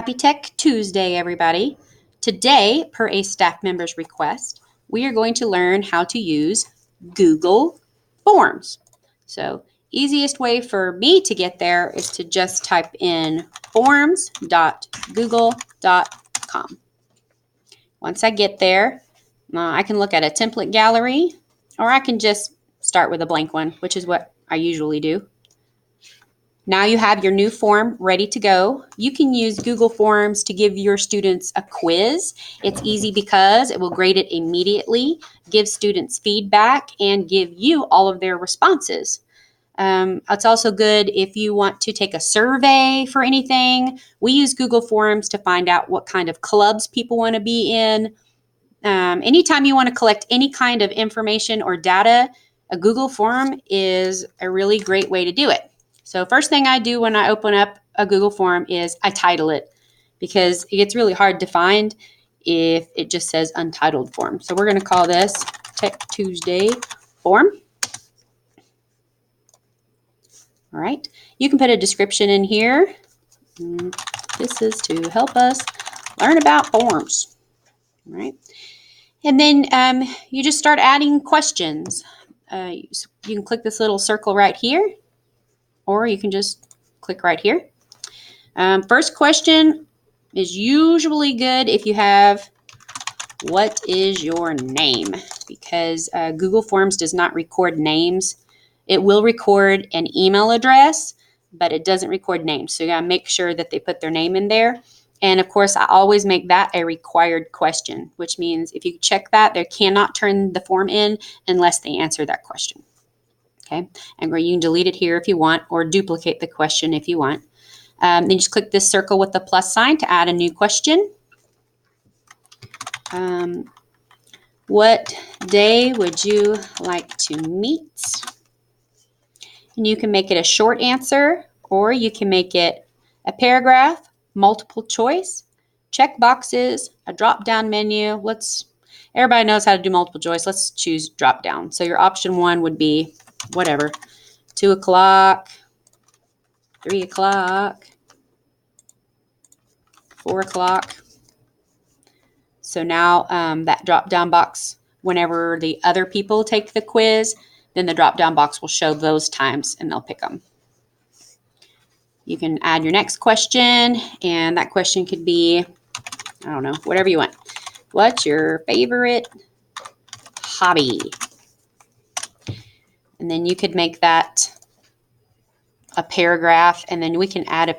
Happy Tech Tuesday, everybody. Today, per a staff member's request, we are going to learn how to use Google Forms. So, easiest way for me to get there is to just type in forms.google.com. Once I get there, I can look at a template gallery, or I can just start with a blank one, which is what I usually do. Now you have your new form ready to go. You can use Google Forms to give your students a quiz. It's easy because it will grade it immediately, give students feedback, and give you all of their responses. It's also good if you want to take a survey for anything. We use Google Forms to find out what kind of clubs people want to be in. Anytime you want to collect any kind of information or data, a Google form is a really great way to do it. So first thing I do when I open up a Google form is I title it, because it gets really hard to find if it just says untitled form. So we're going to call this Tech Tuesday form. All right. You can put a description in here. This is to help us learn about forms. All right. And then you just start adding questions. You can click this little circle right here, or you can just click right here. First question is usually good if you have, what is your name? Because Google Forms does not record names. It will record an email address, but it doesn't record names. So you gotta make sure that they put their name in there. And of course, I always make that a required question, which means if you check that, they cannot turn the form in unless they answer that question. Okay, and you can delete it here if you want, or duplicate the question if you want. Then just click this circle with the plus sign to add a new question. What day would you like to meet? And you can make it a short answer, or you can make it a paragraph, multiple choice, check boxes, a drop-down menu. Everybody knows how to do multiple choice. Let's choose drop-down. So your option 1 would be whatever, 2 o'clock, 3 o'clock, 4 o'clock. So now that drop-down box, whenever the other people take the quiz, then the drop-down box will show those times and they'll pick them. You can add your next question, and that question could be, I don't know, whatever you want. What's your favorite hobby? And then you could make that a paragraph, and then you can add a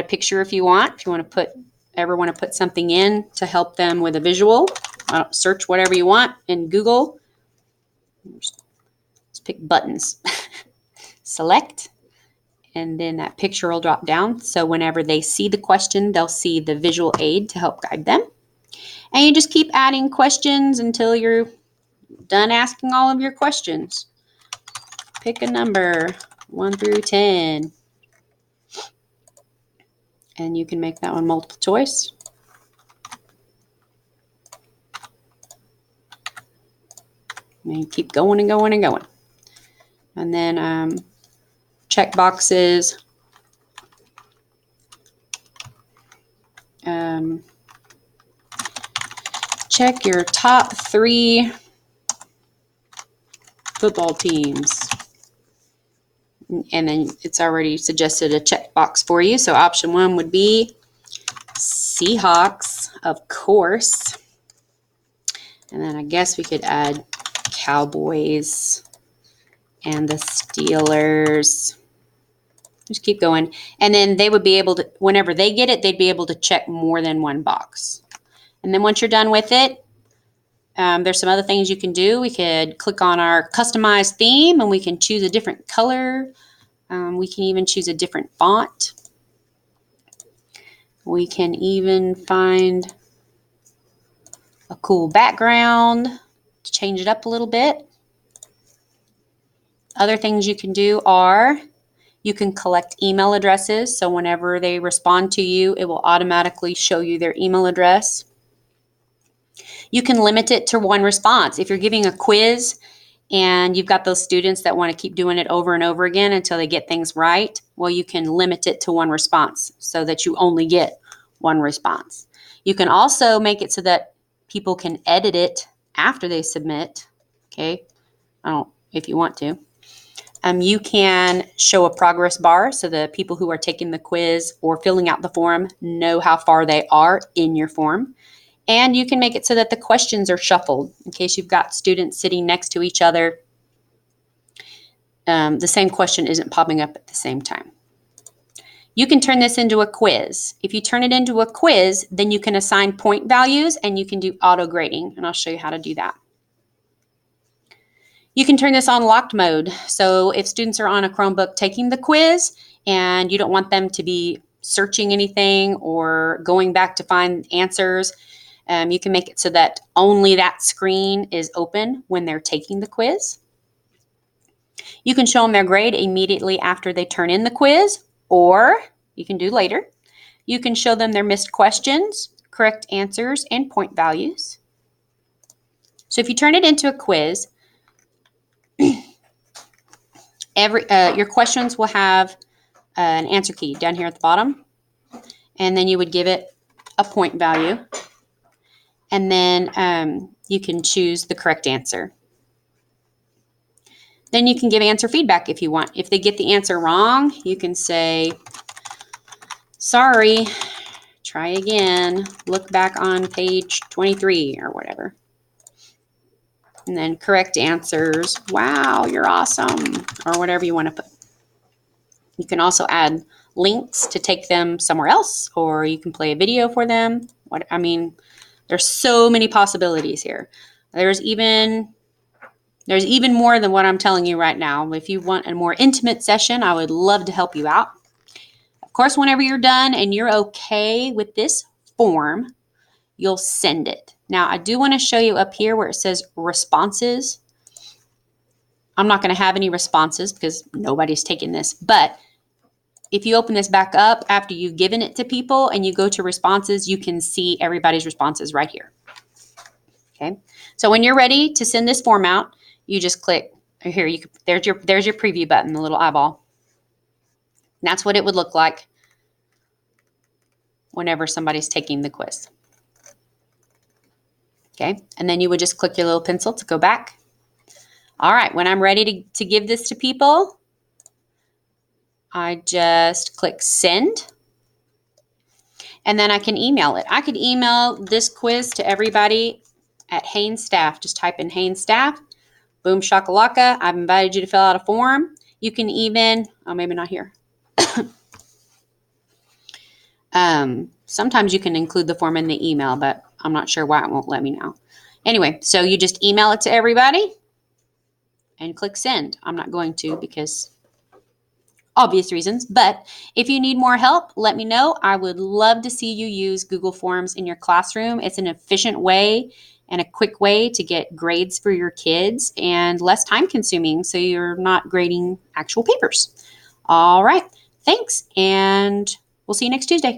picture if you want. If you want to put something in to help them with a visual, search whatever you want in Google. Let's pick buttons. Select, and then that picture will drop down. So whenever they see the question, they'll see the visual aid to help guide them. And you just keep adding questions until you're done asking all of your questions. Pick a number, 1 through 10. And you can make that one multiple choice. And you keep going and going and going. And then check boxes. Check your top 3 football teams. And then it's already suggested a check box for you. So option 1 would be Seahawks, of course. And then I guess we could add Cowboys and the Steelers. Just keep going. And then they would be able to, whenever they get it, they'd be able to check more than one box. And then once you're done with it, there's some other things you can do. We could click on our customized theme, and we can choose a different color. We can even choose a different font. We can even find a cool background to change it up a little bit. Other things you can do are you can collect email addresses. So whenever they respond to you, it will automatically show you their email address. You can limit it to 1 response. If you're giving a quiz and you've got those students that want to keep doing it over and over again until they get things right, well, you can limit it to 1 response so that you only get one response. You can also make it so that people can edit it after they submit. Okay, if you want to. You can show a progress bar so the people who are taking the quiz or filling out the form know how far they are in your form. And you can make it so that the questions are shuffled in case you've got students sitting next to each other. The same question isn't popping up at the same time. You can turn this into a quiz. If you turn it into a quiz, then you can assign point values and you can do auto grading, and I'll show you how to do that. You can turn this on locked mode. So if students are on a Chromebook taking the quiz and you don't want them to be searching anything or going back to find answers, you can make it so that only that screen is open when they're taking the quiz. You can show them their grade immediately after they turn in the quiz, or you can do later. You can show them their missed questions, correct answers, and point values. So if you turn it into a quiz, your questions will have an answer key down here at the bottom, and then you would give it a point value, and then you can choose the correct answer. Then you can give answer feedback if you want. If they get the answer wrong, you can say, sorry, try again, look back on page 23 or whatever. And then correct answers, wow, you're awesome, or whatever you want to put. You can also add links to take them somewhere else, or you can play a video for them. There's so many possibilities here. There's even more than what I'm telling you right now. If you want a more intimate session, I would love to help you out. Of course, whenever you're done and you're okay with this form, you'll send it. Now, I do want to show you up here where it says responses. I'm not going to have any responses because nobody's taking this. But if you open this back up after you've given it to people and you go to responses, you can see everybody's responses right here. Okay. So when you're ready to send this form out, you just click here. There's your preview button, the little eyeball. And that's what it would look like whenever somebody's taking the quiz. Okay, and then you would just click your little pencil to go back. All right, when I'm ready to give this to people, I just click send. And then I can email it. I could email this quiz to everybody at Hanes Staff. Just type in Hanes Staff. Boom shakalaka. I've invited you to fill out a form. You can even, maybe not here. Sometimes you can include the form in the email, but I'm not sure why it won't let me now. Anyway, so you just email it to everybody and click send. I'm not going to because obvious reasons, but if you need more help, let me know. I would love to see you use Google Forms in your classroom. It's an efficient way and a quick way to get grades for your kids and less time consuming, so you're not grading actual papers. All right, thanks, and we'll see you next Tuesday.